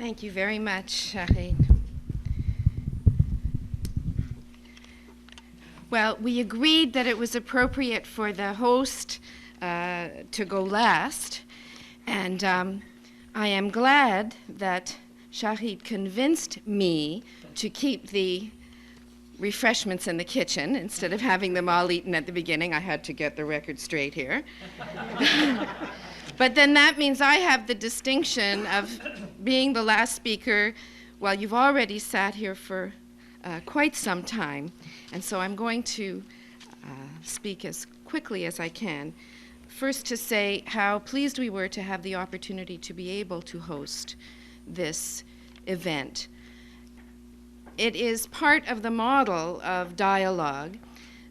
Thank you very much, Shahid. Well, we agreed that it was appropriate for the host to go last, and I am glad that Shahid convinced me to keep the refreshments in the kitchen instead of having them all eaten at the beginning. I had to get the record straight here. But then that means I have the distinction of being the last speaker while you've already sat here for quite some time. And so I'm going to speak as quickly as I can. First, to say how pleased we were to have the opportunity to be able to host this event. It is part of the model of dialogue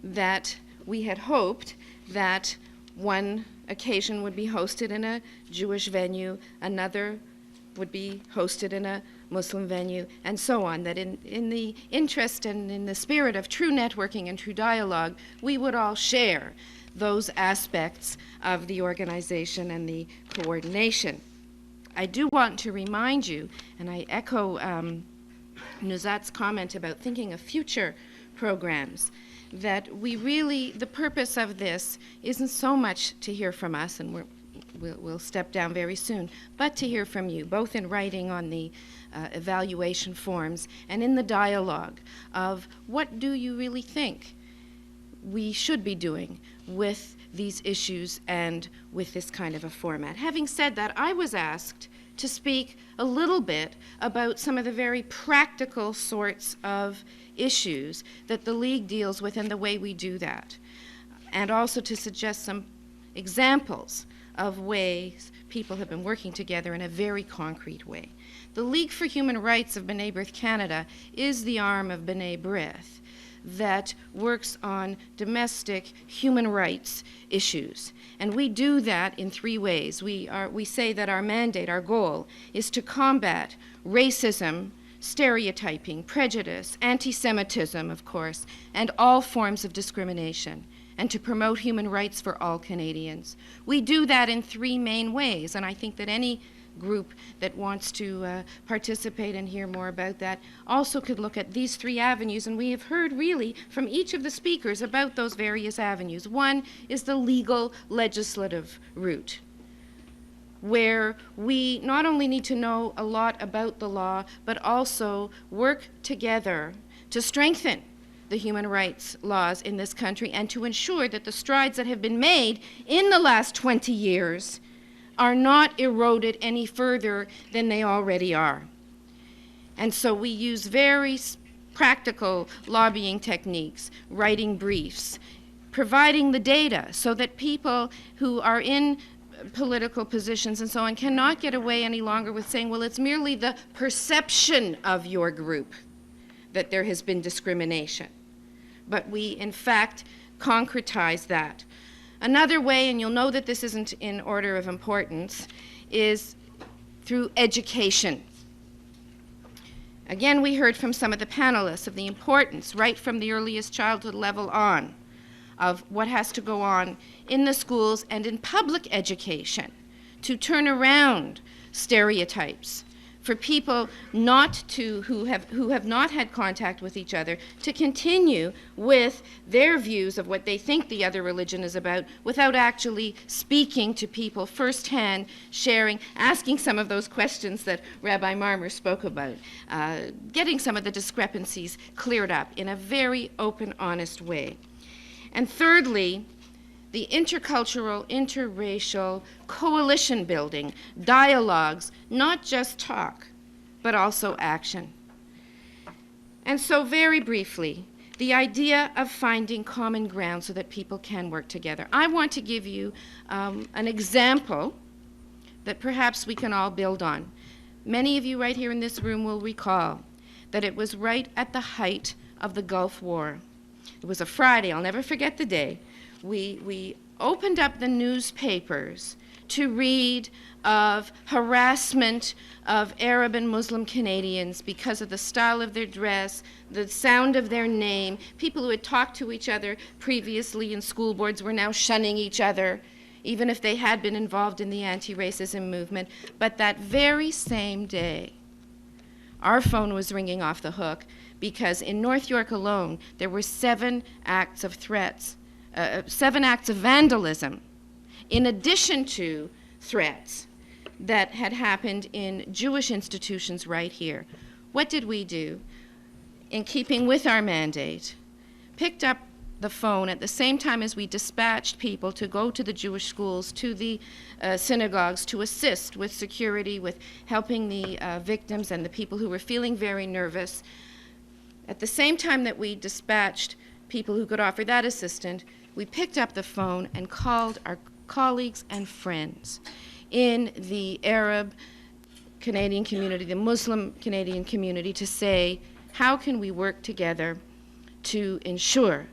that we had hoped that one occasion would be hosted in a Jewish venue, another would be hosted in a Muslim venue, and so on, that in the interest and in the spirit of true networking and true dialogue, we would all share those aspects of the organization and the coordination. I do want to remind you, and I echo Nuzat's comment about thinking of future programs, that the purpose of this isn't so much to hear from us, and we'll step down very soon, but to hear from you, both in writing on the evaluation forms and in the dialogue of what do you really think we should be doing with these issues and with this kind of a format. Having said that, I was asked to speak a little bit about some of the very practical sorts of issues that the League deals with and the way we do that, and also to suggest some examples of ways people have been working together in a very concrete way. The League for Human Rights of B'nai B'rith Canada is the arm of B'nai B'rith that works on domestic human rights issues. And we do that in three ways. We say that our mandate, our goal, is to combat racism, stereotyping, prejudice, anti-Semitism, of course, and all forms of discrimination, and to promote human rights for all Canadians. We do that in three main ways, and I think that any group that wants to participate and hear more about that also could look at these three avenues, and we have heard really from each of the speakers about those various avenues. One is the legal legislative route, where we not only need to know a lot about the law, but also work together to strengthen the human rights laws in this country and to ensure that the strides that have been made in the last 20 years are not eroded any further than they already are. And so we use very practical lobbying techniques, writing briefs, providing the data so that people who are in political positions and so on cannot get away any longer with saying, well, it's merely the perception of your group that there has been discrimination. But we, in fact, concretize that. Another way, and you'll know that this isn't in order of importance, is through education. Again, we heard from some of the panelists of the importance, right from the earliest childhood level on, of what has to go on in the schools and in public education to turn around stereotypes, for people who have not had contact with each other to continue with their views of what they think the other religion is about without actually speaking to people firsthand, sharing, asking some of those questions that Rabbi Marmer spoke about, getting some of the discrepancies cleared up in a very open, honest way. And thirdly, the intercultural, interracial coalition building, dialogues, not just talk, but also action. And so very briefly, the idea of finding common ground so that people can work together. I want to give you an example that perhaps we can all build on. Many of you right here in this room will recall that it was right at the height of the Gulf War. It was a Friday, I'll never forget the day. We opened up the newspapers to read of harassment of Arab and Muslim Canadians because of the style of their dress, the sound of their name. People who had talked to each other previously in school boards were now shunning each other, even if they had been involved in the anti-racism movement. But that very same day, our phone was ringing off the hook because in North York alone, there were 7 acts of threats, 7 acts of vandalism, in addition to threats that had happened in Jewish institutions right here. What did we do? In keeping with our mandate, picked up the phone at the same time as we dispatched people to go to the Jewish schools, to the synagogues, to assist with security, with helping the victims and the people who were feeling very nervous. At the same time that we dispatched people who could offer that assistance, we picked up the phone and called our colleagues and friends in the Arab Canadian community, the Muslim Canadian community, to say, how can we work together to ensure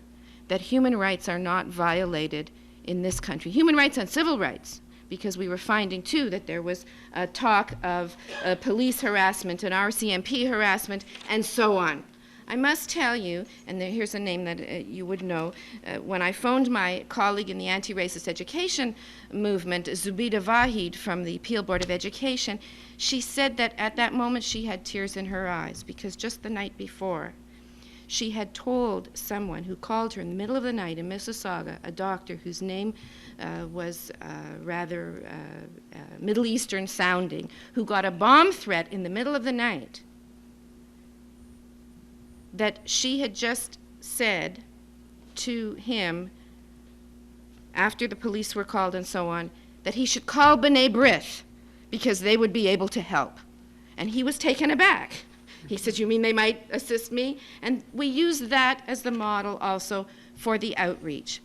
that human rights are not violated in this country? Human rights and civil rights, because we were finding, too, that there was talk of police harassment and RCMP harassment and so on. I must tell you, and here's a name that you would know, when I phoned my colleague in the anti-racist education movement, Zubida Vahid from the Peel Board of Education, she said that at that moment she had tears in her eyes because just the night before, she had told someone who called her in the middle of the night in Mississauga, a doctor whose name was rather Middle Eastern sounding, who got a bomb threat in the middle of the night, that she had just said to him, after the police were called and so on, that he should call B'nai B'rith because they would be able to help. And he was taken aback. He said, you mean they might assist me? And we used that as the model also for the outreach.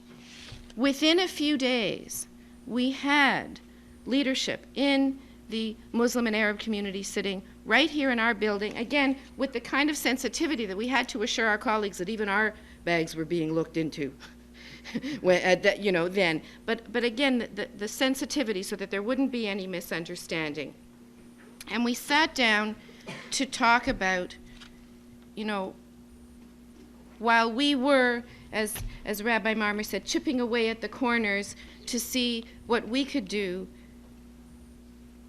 Within a few days, we had leadership in the Muslim and Arab community sitting right here in our building, again, with the kind of sensitivity that we had to assure our colleagues that even our bags were being looked into then. But again, the sensitivity so that there wouldn't be any misunderstanding. And we sat down to talk about, while we were, as Rabbi Marmer said, chipping away at the corners to see what we could do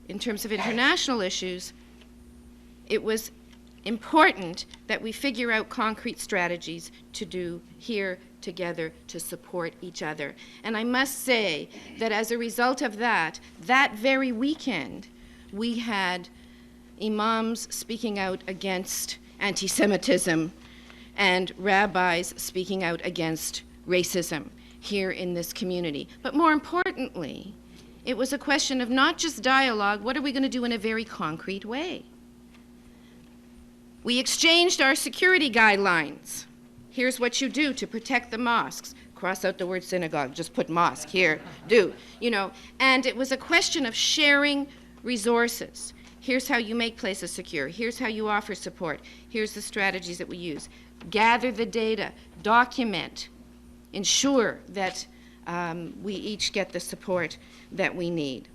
in terms of international issues, it was important that we figure out concrete strategies to do here together to support each other. And I must say that as a result of that very weekend, we had imams speaking out against anti-Semitism and rabbis speaking out against racism here in this community. But more importantly, it was a question of not just dialogue, what are we going to do in a very concrete way? We exchanged our security guidelines. Here's what you do to protect the mosques. Cross out the word synagogue, just put mosque here, And it was a question of sharing resources. Here's how you make places secure. Here's how you offer support. Here's the strategies that we use. Gather the data, document, ensure that we each get the support that we need.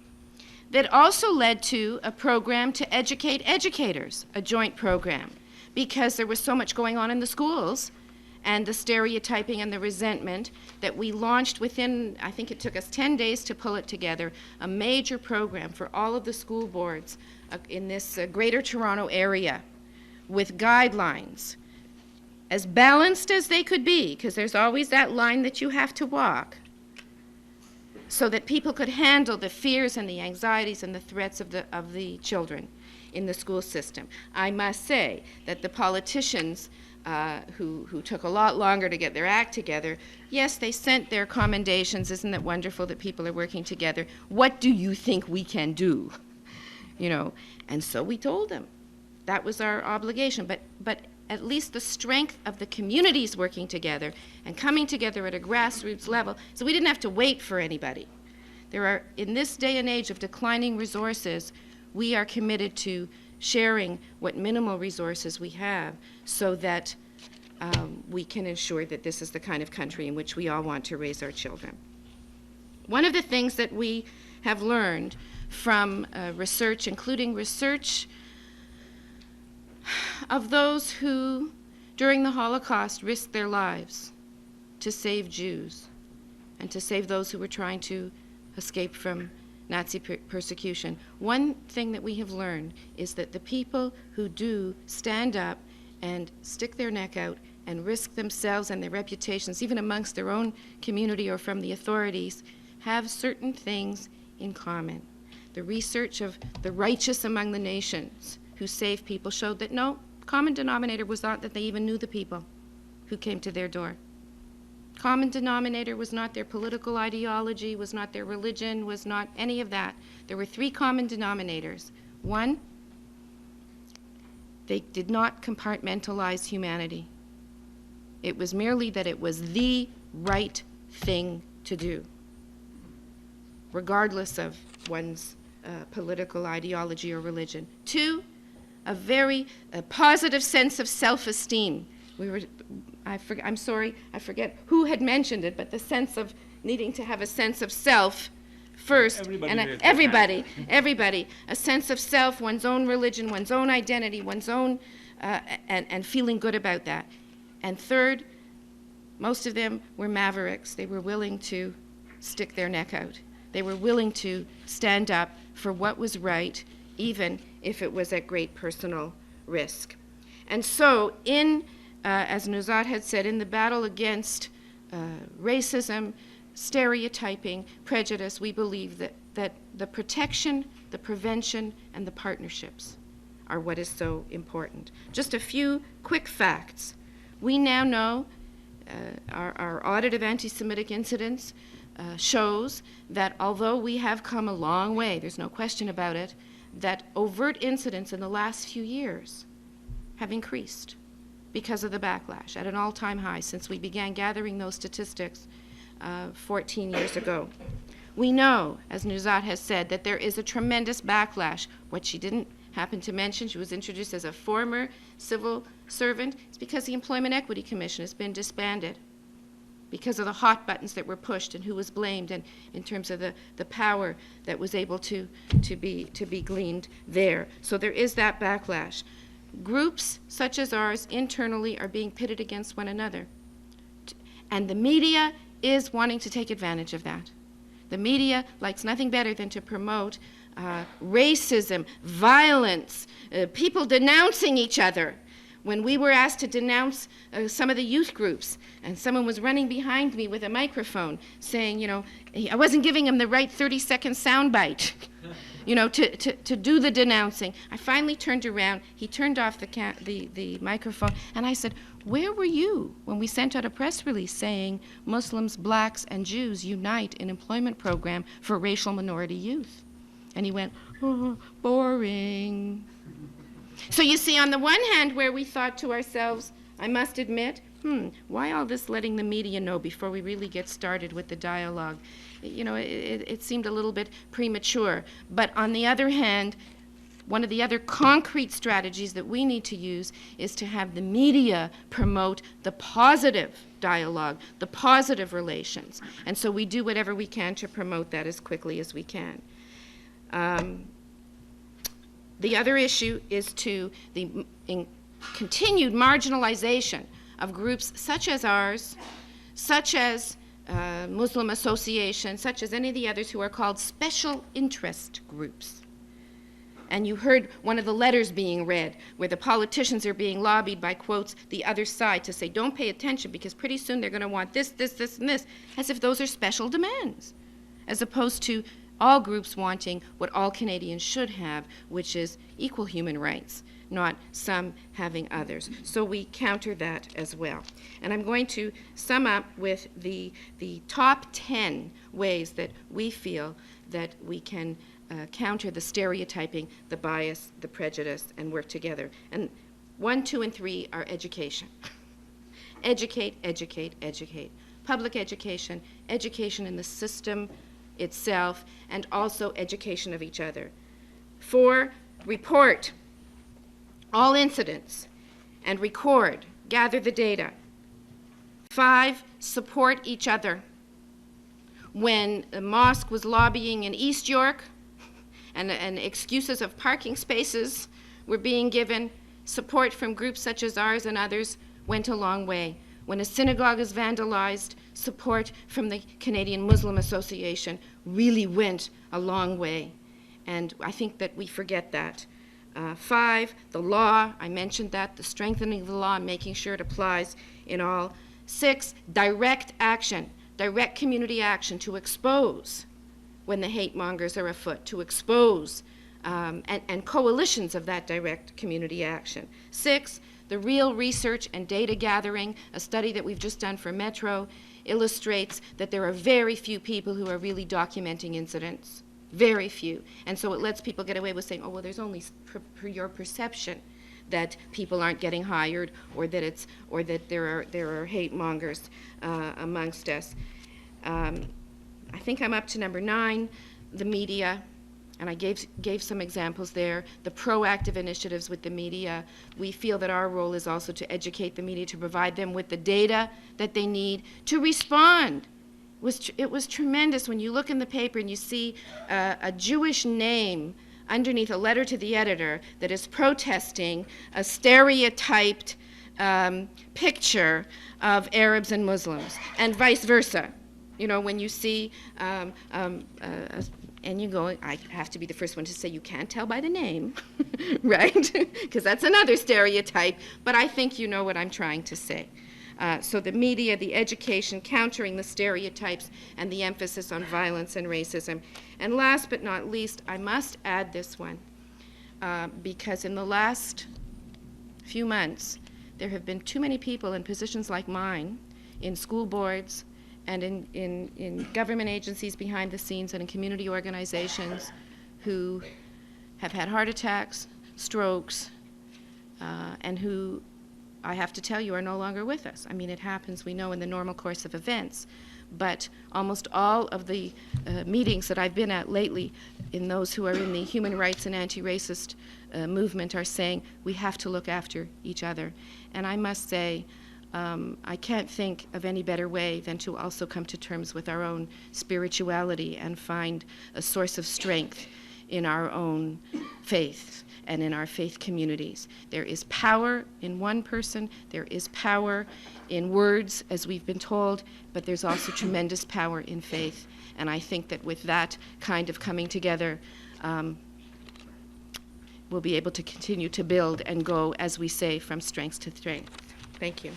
That also led to a program to educate educators, a joint program, because there was so much going on in the schools and the stereotyping and the resentment that we launched within, I think it took us 10 days to pull it together, a major program for all of the school boards in this Greater Toronto area with guidelines as balanced as they could be, because there's always that line that you have to walk, so that people could handle the fears and the anxieties and the threats of the children in the school system. I must say that the politicians who took a lot longer to get their act together, yes, they sent their commendations. Isn't it wonderful that people are working together? What do you think we can do? And so we told them that was our obligation. But at least the strength of the communities working together and coming together at a grassroots level, so we didn't have to wait for anybody. In this day and age of declining resources, we are committed to sharing what minimal resources we have so that we can ensure that this is the kind of country in which we all want to raise our children. One of the things that we have learned from research, including research of those who, during the Holocaust, risked their lives to save Jews and to save those who were trying to escape from Nazi persecution. One thing that we have learned is that the people who do stand up and stick their neck out and risk themselves and their reputations, even amongst their own community or from the authorities, have certain things in common. The research of the righteous among the nations who saved people showed that no common denominator was not that they even knew the people who came to their door. Common denominator was not their political ideology, was not their religion, was not any of that. There were three common denominators. One, they did not compartmentalize humanity. It was merely that it was the right thing to do, regardless of one's political ideology or religion. Two, a very positive sense of self-esteem. I'm sorry, I forget who had mentioned it, but the sense of needing to have a sense of self first. Everybody, a sense of self, one's own religion, one's own identity, one's own, and feeling good about that. And third, most of them were mavericks. They were willing to stick their neck out. They were willing to stand up for what was right, even if it was at great personal risk. And so as Nuzat had said, in the battle against racism, stereotyping, prejudice, we believe that the protection, the prevention, and the partnerships are what is so important. Just a few quick facts. We now know our audit of anti-Semitic incidents shows that although we have come a long way, there's no question about it, that overt incidents in the last few years have increased because of the backlash at an all-time high since we began gathering those statistics 14 years ago. We know, as Nuzat has said, that there is a tremendous backlash. What she didn't happen to mention, she was introduced as a former civil servant, it's because the Employment Equity Commission has been disbanded because of the hot buttons that were pushed and who was blamed, and in terms of the power that was able to be gleaned there. So there is that backlash. Groups such as ours internally are being pitted against one another. And the media is wanting to take advantage of that. The media likes nothing better than to promote racism, violence, people denouncing each other. When we were asked to denounce some of the youth groups, and someone was running behind me with a microphone saying, I wasn't giving him the right 30-second soundbite. To do the denouncing. I finally turned around. He turned off the microphone, and I said, where were you when we sent out a press release saying Muslims, blacks, and Jews unite in employment program for racial minority youth? And he went, oh, boring. So you see, on the one hand, where we thought to ourselves, I must admit, why all this letting the media know before we really get started with the dialogue? It seemed a little bit premature. But on the other hand, one of the other concrete strategies that we need to use is to have the media promote the positive dialogue, the positive relations. And so we do whatever we can to promote that as quickly as we can. The other issue is to the continued marginalization of groups such as ours, such as Muslim Association, such as any of the others who are called special interest groups. And you heard one of the letters being read where the politicians are being lobbied by, quotes, the other side to say, don't pay attention because pretty soon they're going to want this, this, this, and this, as if those are special demands, as opposed to all groups wanting what all Canadians should have, which is equal human rights, not some having others. So we counter that as well. And I'm going to sum up with the top 10 ways that we feel that we can counter the stereotyping, the bias, the prejudice, and work together. And 1, 2, and 3 are education. Educate, educate, educate. Public education, education in the system itself, and also education of each other. 4, report all incidents and record, gather the data. 5, support each other. When the mosque was lobbying in East York and excuses of parking spaces were being given, support from groups such as ours and others went a long way. When a synagogue is vandalized, support from the Canadian Muslim Association really went a long way. And I think that we forget that. 5, the law, I mentioned that, the strengthening of the law and making sure it applies in all. 6, direct action, direct community action to expose when the hate mongers are afoot, to expose and coalitions of that direct community action. 6, the real research and data gathering. A study that we've just done for Metro illustrates that there are very few people who are really documenting incidents. Very few. And so it lets people get away with saying, oh, well, there's only your perception that people aren't getting hired, or that there are hate mongers amongst us. I think I'm up to number 9, the media, and I gave some examples there. The proactive initiatives with the media. We feel that our role is also to educate the media, to provide them with the data that they need to respond. It was tremendous when you look in the paper and you see a Jewish name underneath a letter to the editor that is protesting a stereotyped picture of Arabs and Muslims, and vice versa. You know, when you see, and you go, I have to be the first one to say you can't tell by the name, right? Because that's another stereotype, but I think you know what I'm trying to say. So the media, the education, countering the stereotypes, and the emphasis on violence and racism. And last but not least, I must add this one, because in the last few months, there have been too many people in positions like mine, in school boards, and in government agencies behind the scenes, and in community organizations, who have had heart attacks, strokes, and who, I have to tell you, are no longer with us. I mean, it happens, we know, in the normal course of events. But almost all of the meetings that I've been at lately, in those who are in the human rights and anti-racist movement, are saying we have to look after each other. And I must say, I can't think of any better way than to also come to terms with our own spirituality and find a source of strength in our own faith and in our faith communities. There is power in one person, there is power in words, as we've been told, but there's also tremendous power in faith. And I think that with that kind of coming together, we'll be able to continue to build and go, as we say, from strength to strength. Thank you.